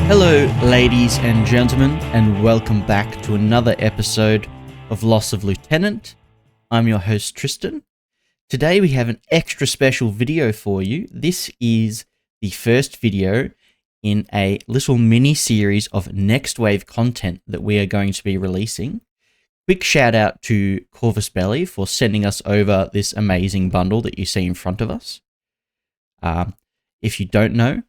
Hello, ladies and gentlemen, and welcome back to another episode of Loss of Lieutenant. I'm your host, Tristan. Today we have an extra special video for you. This is the first video in a little mini-series of next wave content that we are going to be releasing. Quick shout out to Corvus Belly for sending us over this amazing bundle that you see in front of us. If you don't know,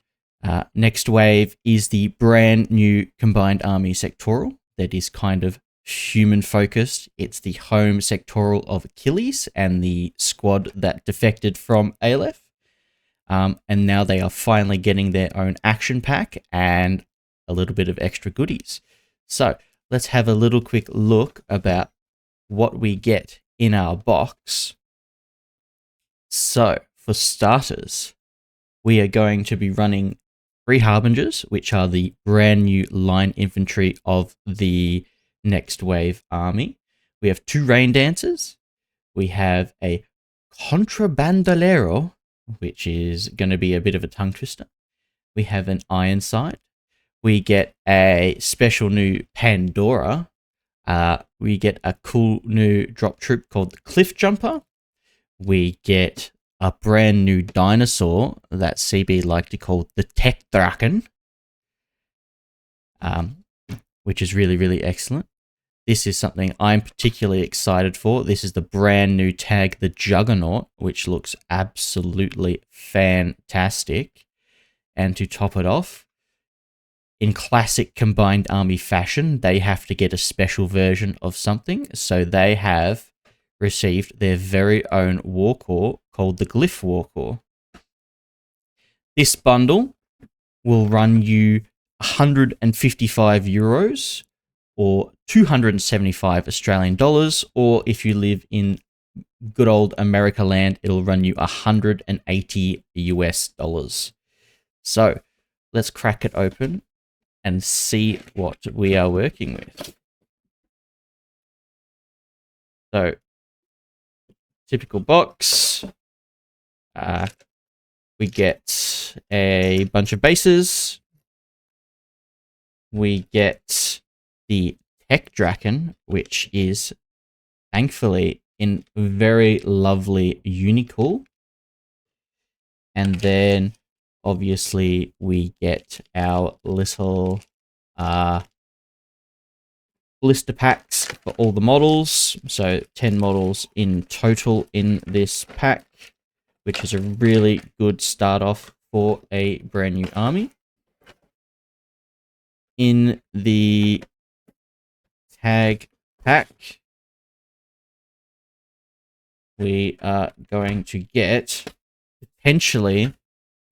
Next Wave is the brand new Combined Army Sectorial that is kind of human focused. It's the home sectorial of Achilles and the squad that defected from Aleph. And now they are finally getting their own action pack and a little bit of extra goodies. So let's have a little quick look about what we get in our box. So for starters, we are going to be running 3 Harbingers, which are the brand new line infantry of the Next Wave army. We have 2 Raindancers. We have a Contrabandolero, which is going to be a bit of a tongue twister. We have an Ironside. We get a special new Pandora. We get a cool new drop troop called the Cliff Jumper. We get a brand new dinosaur that CB like to call the Tech Draken, which is really, really excellent. This is something I'm particularly excited for. This is the brand new tag, the Juggernaut, which looks absolutely fantastic. And to top it off, in classic Combined Army fashion, they have to get a special version of something. So they have received their very own Warcor called the Glyph Warcor. This bundle will run you €155 or 275 Australian dollars, or if you live in good old America land, it'll run you 180 US dollars. So let's crack it open and see what we are working with. So typical box. We get a bunch of bases. We get the Tech Draken, which is thankfully in very lovely unicool. And then obviously we get our little blister packs for all the models. So 10 models in total in this pack, which is a really good start off for a brand new army. In the tag pack, we are going to get potentially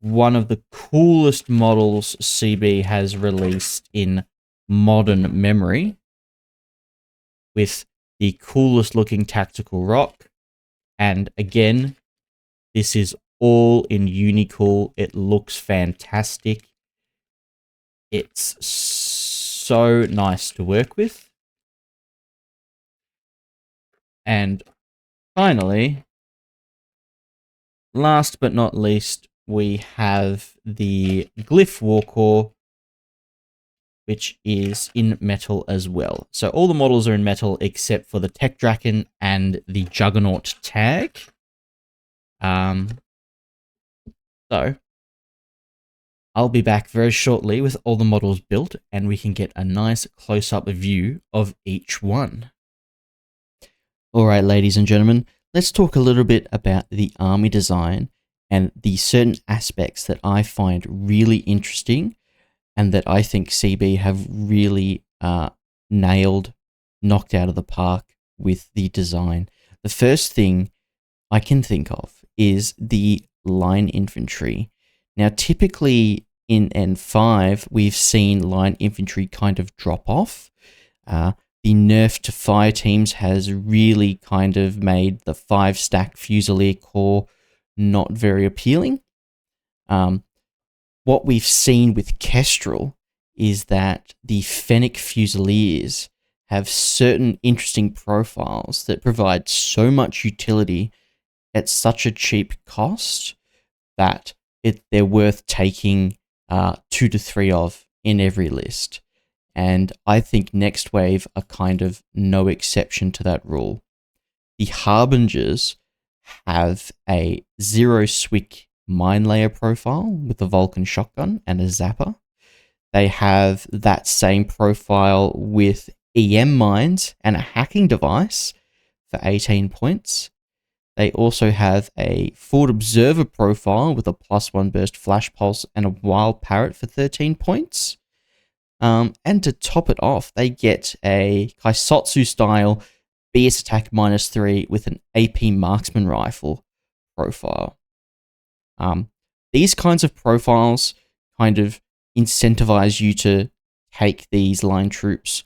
one of the coolest models CB has released in modern memory, with the coolest looking tactical rock. And again, this is all in unicool. It looks fantastic. It's so nice to work with. And finally, last but not least, we have the Glyph Warcor, which is in metal as well. So all the models are in metal except for the Tech Draken and the Juggernaut tag. So I'll be back very shortly with all the models built, and we can get a nice close-up view of each one. Alright, ladies and gentlemen, let's talk a little bit about the army design and the certain aspects that I find really interesting and that I think CB have really nailed, knocked out of the park with the design. The first thing I can think of is the line infantry. Now, typically in N5, we've seen line infantry kind of drop off. The nerf to fire teams has really kind of made the 5-stack Fusilier Corps not very appealing. What we've seen with Kestrel is that the Fennec Fusiliers have certain interesting profiles that provide so much utility at such a cheap cost that they're worth taking 2 to 3 of in every list. And I think Next Wave are kind of no exception to that rule. The Harbingers have a 0 Swick mine layer profile with a Vulcan shotgun and a zapper. They have that same profile with EM mines and a hacking device for 18 points. They also have a Forward Observer profile with a +1 burst flash pulse and a wild parrot for 13 points. And to top it off, they get a Kaisotsu style BS attack -3 with an AP marksman rifle profile. These kinds of profiles kind of incentivize you to take these line troops,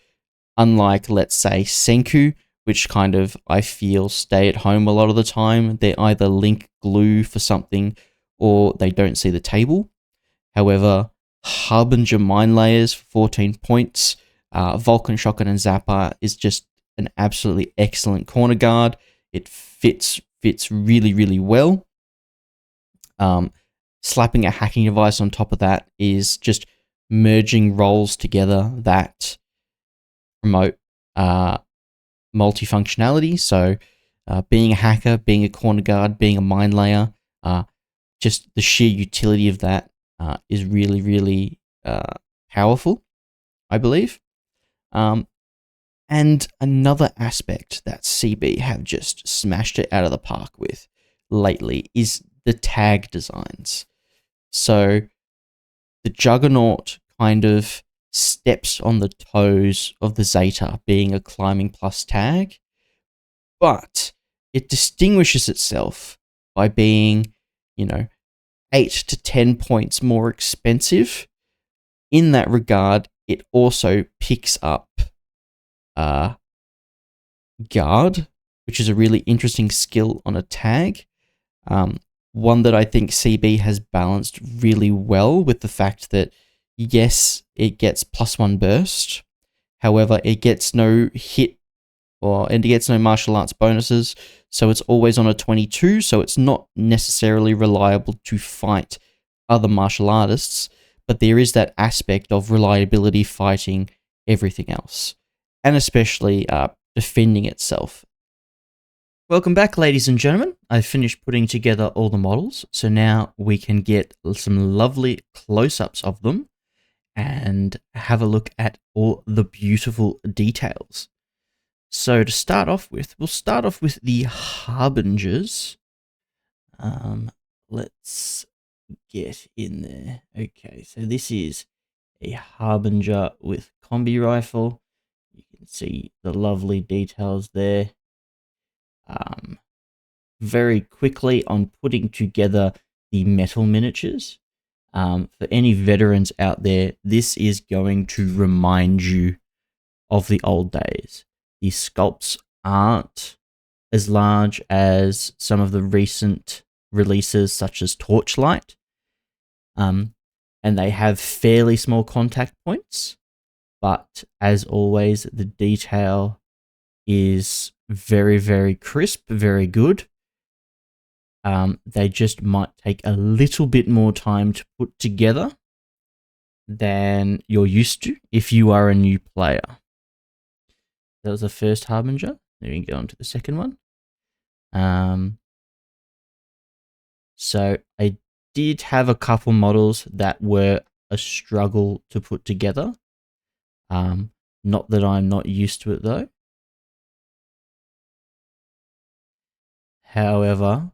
unlike, let's say, Senku, which kind of, I feel, stay at home a lot of the time. They either link glue for something or they don't see the table. However, Harbinger mine layers for 14 points, Vulcan shotgun and zapper is just an absolutely excellent corner guard. It fits really, really well. Slapping a hacking device on top of that is just merging roles together that promote multifunctionality. So being a hacker, being a corner guard, being a mine layer, just the sheer utility of that is really, really powerful, I believe. And another aspect that CB have just smashed it out of the park with lately is the tag designs. So the Juggernaut kind of steps on the toes of the Zeta, being a climbing plus tag, but it distinguishes itself by being, 8 to 10 points more expensive. In that regard, it also picks up guard, which is a really interesting skill on a tag. One that I think CB has balanced really well with the fact that, yes, it gets +1 burst. However, it gets no hit and it gets no martial arts bonuses. So it's always on a 22. So it's not necessarily reliable to fight other martial artists. But there is that aspect of reliability fighting everything else. And especially defending itself. Welcome back, ladies and gentlemen. I've finished putting together all the models, so now we can get some lovely close-ups of them and have a look at all the beautiful details. So to start off with, we'll start off with the Harbingers. Let's get in there. Okay, so this is a Harbinger with combi rifle. You can see the lovely details there. Very quickly on putting together the metal miniatures. For any veterans out there, this is going to remind you of the old days. The sculpts aren't as large as some of the recent releases, such as Torchlight. And they have fairly small contact points, but as always, the detail is very, very crisp, very good. They just might take a little bit more time to put together than you're used to if you are a new player. That was the first Harbinger. Then we can go on to the second one. So I did have a couple models that were a struggle to put together. Not that I'm not used to it though. However,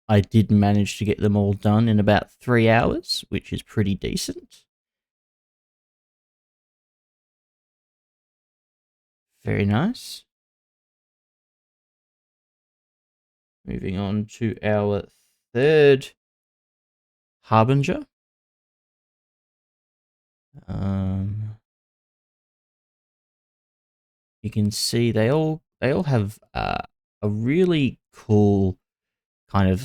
I did manage to get them all done in about 3 hours, which is pretty decent. Very nice. Moving on to our third Harbinger. You can see they all have a really cool kind of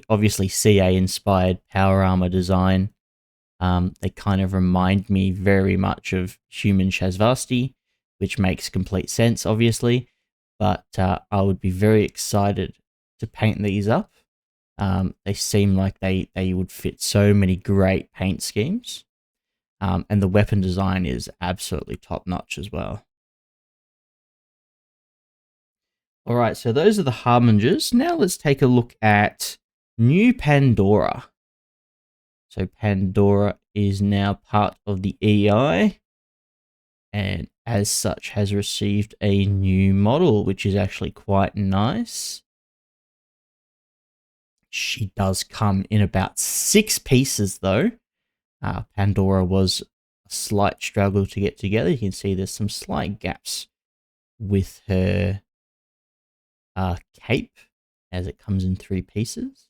obviously CA inspired power armor design. They kind of remind me very much of Human Shazvasti, which makes complete sense, obviously. But I would be very excited to paint these up. They seem like they would fit so many great paint schemes. And the weapon design is absolutely top notch as well. All right, so those are the Harbingers. Now let's take a look at New Pandora. So Pandora is now part of the EI, and as such has received a new model, which is actually quite nice. She does come in about 6 pieces though. Pandora was a slight struggle to get together. You can see there's some slight gaps with her cape as it comes in 3 pieces,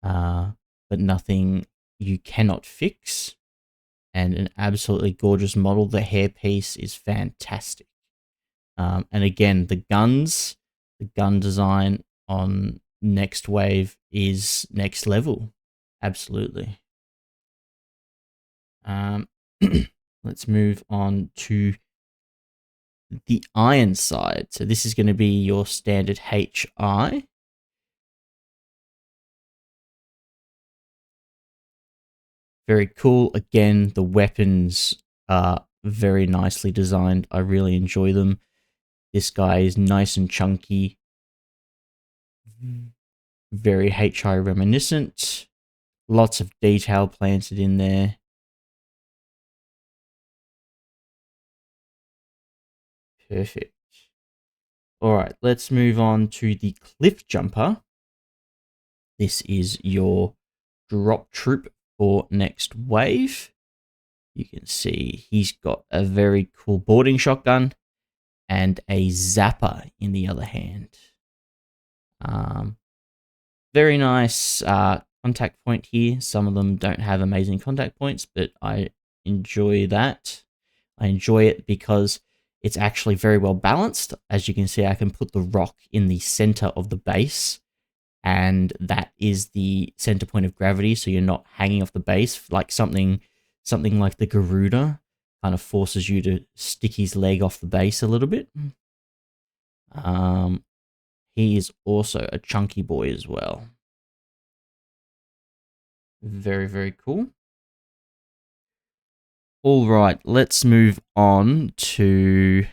but nothing you cannot fix. And an absolutely gorgeous model. The hairpiece is fantastic. And again, the gun design on Next Wave is next level. Absolutely. Let's move on to the Ironside. So this is going to be your standard HI. Very cool. Again, the weapons are very nicely designed. I really enjoy them. This guy is nice and chunky. Very HI reminiscent. Lots of detail planted in there. Perfect. All right, let's move on to the Cliff Jumper. This is your drop troop for Next Wave. You can see he's got a very cool boarding shotgun and a zapper in the other hand. Very nice contact point here. Some of them don't have amazing contact points, but I enjoy that. I enjoy it because it's actually very well balanced. As you can see, I can put the rock in the center of the base, and that is the center point of gravity, so you're not hanging off the base like something like the Garuda kind of forces you to stick his leg off the base a little bit. He is also a chunky boy as well. Very, very cool. All right, let's move on to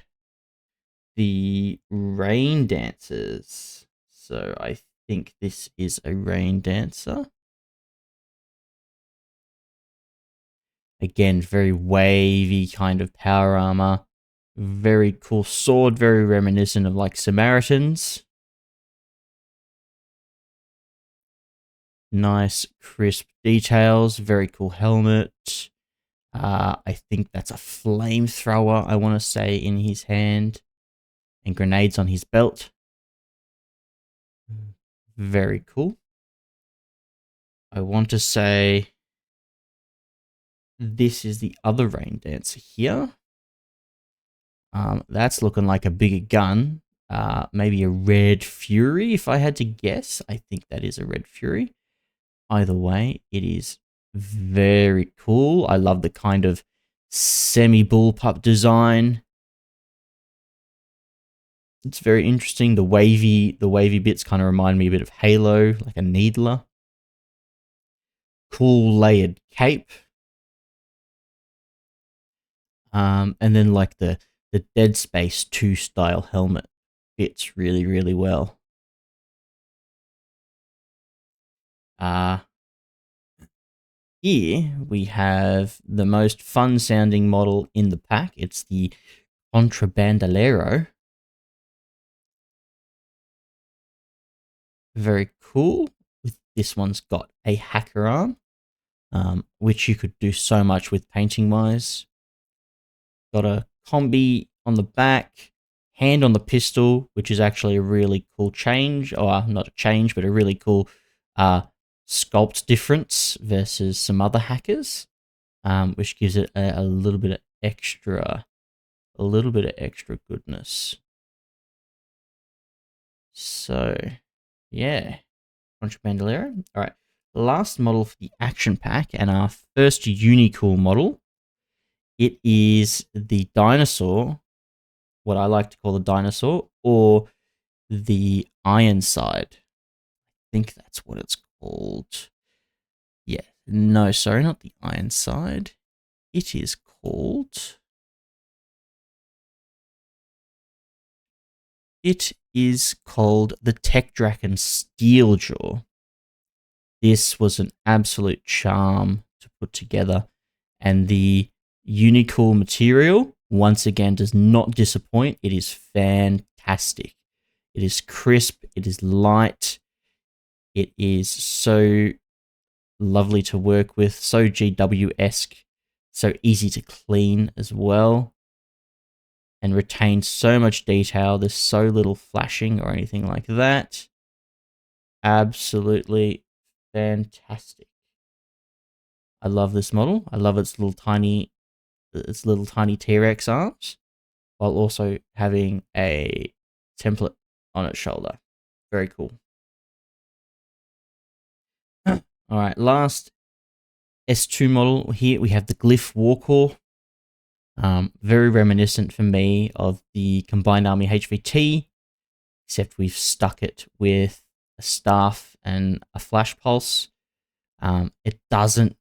the Raindancers. So I think this is a Raindancer. Again, very wavy kind of power armor. Very cool sword, very reminiscent of like Samaritans. Nice crisp details, very cool helmet. I think that's a flamethrower, I want to say, in his hand. And grenades on his belt. Very cool. I want to say this is the other Raindancer here. That's looking like a bigger gun. Maybe a Red Fury, if I had to guess. I think that is a Red Fury. Either way, it is very cool. I love the kind of semi-bullpup design. It's very interesting. The wavy bits kind of remind me a bit of Halo, like a Needler. Cool layered cape. And then like the Dead Space 2 style helmet fits really, really well. Here we have the most fun sounding model in the pack. It's the Contrabandolero. Very cool. This one's got a hacker arm, which you could do so much with painting wise. Got a combi on the back, hand on the pistol, which is actually a really cool change, or not a change, but a really cool sculpt difference versus some other hackers, which gives it a little bit of extra, goodness. So, yeah, Contrabandolero. All right, last model for the action pack and our first Unicool model. It is the dinosaur, what I like to call the dinosaur, or the Ironside. I think that's what it's called. Yeah, no, sorry, not the Ironside. It is called... It is called the Tech Draken Steeljaw. This was an absolute charm to put together, and the unicorn material, once again, does not disappoint. It is fantastic. It is crisp, it is light, it is so lovely to work with, so GW-esque, so easy to clean as well, and retains so much detail. There's so little flashing or anything like that. Absolutely fantastic. I love this model. I love its little tiny T-Rex arms, while also having a template on its shoulder. Very cool. All right, last S2 model here, we have the Glyph Warcor. Very reminiscent for me of the Combined Army HVT, except we've stuck it with a staff and a flash pulse. It doesn't,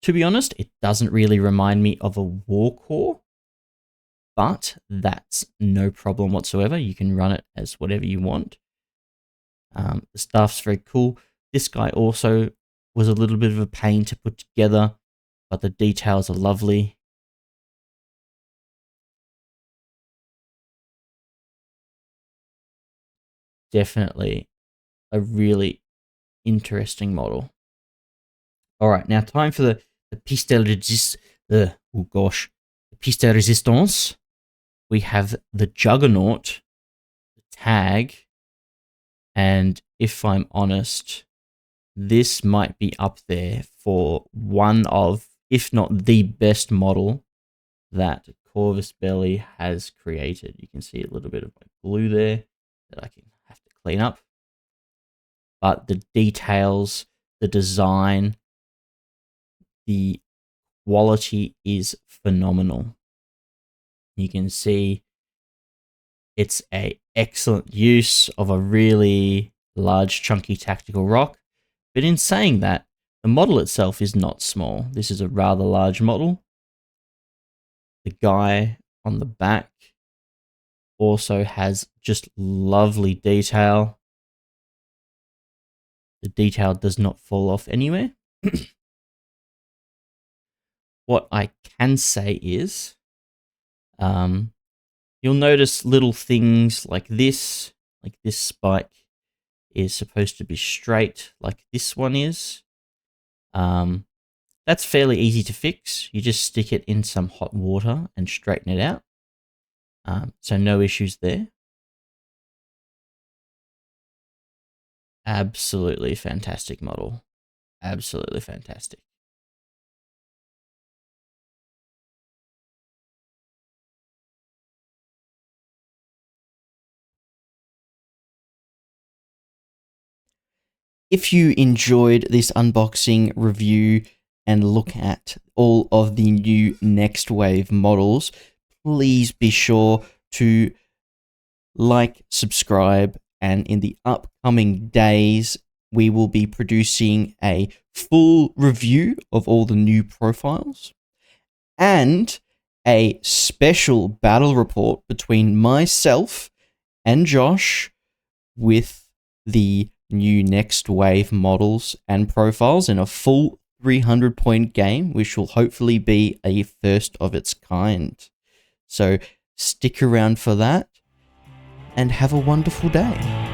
to be honest, it doesn't really remind me of a Warcor, but that's no problem whatsoever. You can run it as whatever you want. The staff's very cool. This guy also was a little bit of a pain to put together, but the details are lovely. Definitely a really interesting model. All right, now time for the piece de resistance. The piece de resistance. We have the Juggernaut, the tag, and if I'm honest, this might be up there for one of, if not the best model that Corvus Belli has created. You can see a little bit of my glue there that I can have to clean up. But the details, the design, the quality is phenomenal. You can see it's an excellent use of a really large, chunky tactical rock. But in saying that, the model itself is not small. This is a rather large model. The guy on the back also has just lovely detail. The detail does not fall off anywhere. What I can say is, you'll notice little things like this spike is supposed to be straight like this one is. That's fairly easy to fix. You just stick it in some hot water and straighten it out. So no issues there. Absolutely fantastic model. Absolutely fantastic. If you enjoyed this unboxing review and look at all of the new Next Wave models, please be sure to like, subscribe, and in the upcoming days, we will be producing a full review of all the new profiles and a special battle report between myself and Josh with the new Next Wave models and profiles in a full 300-point game, which will hopefully be a first of its kind. So stick around for that and have a wonderful day.